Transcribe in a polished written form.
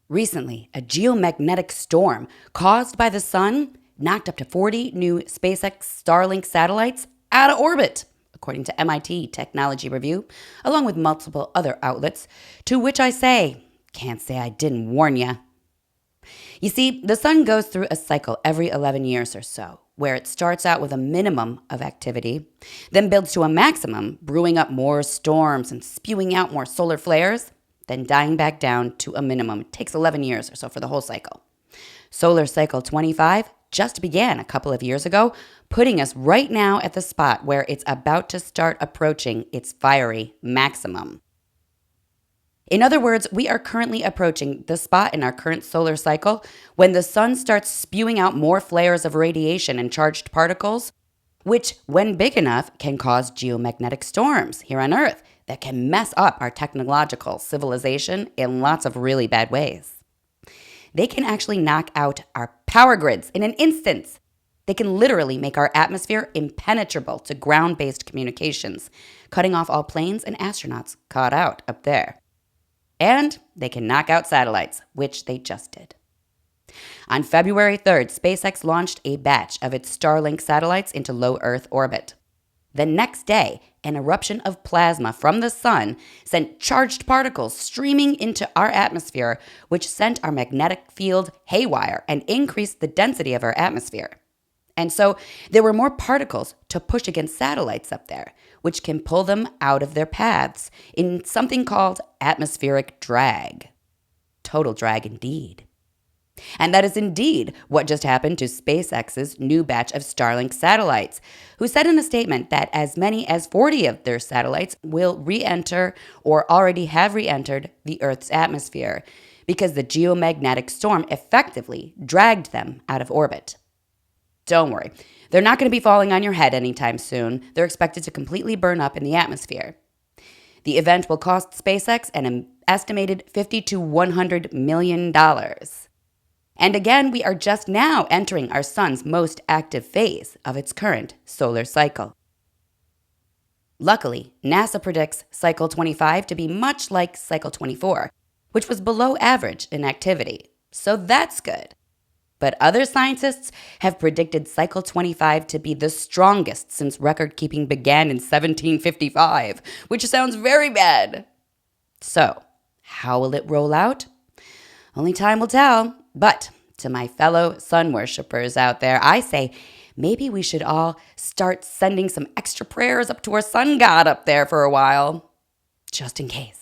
Recently, a geomagnetic storm caused by the sun knocked up to 40 new SpaceX Starlink satellites out of orbit, according to MIT Technology Review, along with multiple other outlets, to which I say, can't say I didn't warn ya. You see, the sun goes through a cycle every 11 years or so, where it starts out with a minimum of activity, then builds to a maximum, brewing up more storms and spewing out more solar flares, then dying back down to a minimum. It takes 11 years or so for the whole cycle. Solar cycle 25 just began a couple of years ago, putting us right now at the spot where it's about to start approaching its fiery maximum. In other words, we are currently approaching the spot in our current solar cycle when the sun starts spewing out more flares of radiation and charged particles, which, when big enough, can cause geomagnetic storms here on Earth that can mess up our technological civilization in lots of really bad ways. They can actually knock out our power grids in an instant. They can literally make our atmosphere impenetrable to ground-based communications, cutting off all planes and astronauts caught out up there. And they can knock out satellites, which they just did. On February 3rd, SpaceX launched a batch of its Starlink satellites into low Earth orbit. The next day, an eruption of plasma from the sun sent charged particles streaming into our atmosphere, which sent our magnetic field haywire and increased the density of our atmosphere. And so there were more particles to push against satellites up there, which can pull them out of their paths in something called atmospheric drag. Total drag indeed. And that is indeed what just happened to SpaceX's new batch of Starlink satellites, who said in a statement that as many as 40 of their satellites will re-enter or already have re-entered the Earth's atmosphere because the geomagnetic storm effectively dragged them out of orbit. Don't worry, they're not going to be falling on your head anytime soon. They're expected to completely burn up in the atmosphere. The event will cost SpaceX an estimated $50 to $100 million. And again, we are just now entering our sun's most active phase of its current solar cycle. Luckily, NASA predicts cycle 25 to be much like cycle 24, which was below average in activity. So that's good. But other scientists have predicted cycle 25 to be the strongest since record-keeping began in 1755, which sounds very bad. So, how will it roll out? Only time will tell. But to my fellow sun worshippers out there, I say maybe we should all start sending some extra prayers up to our sun god up there for a while, just in case.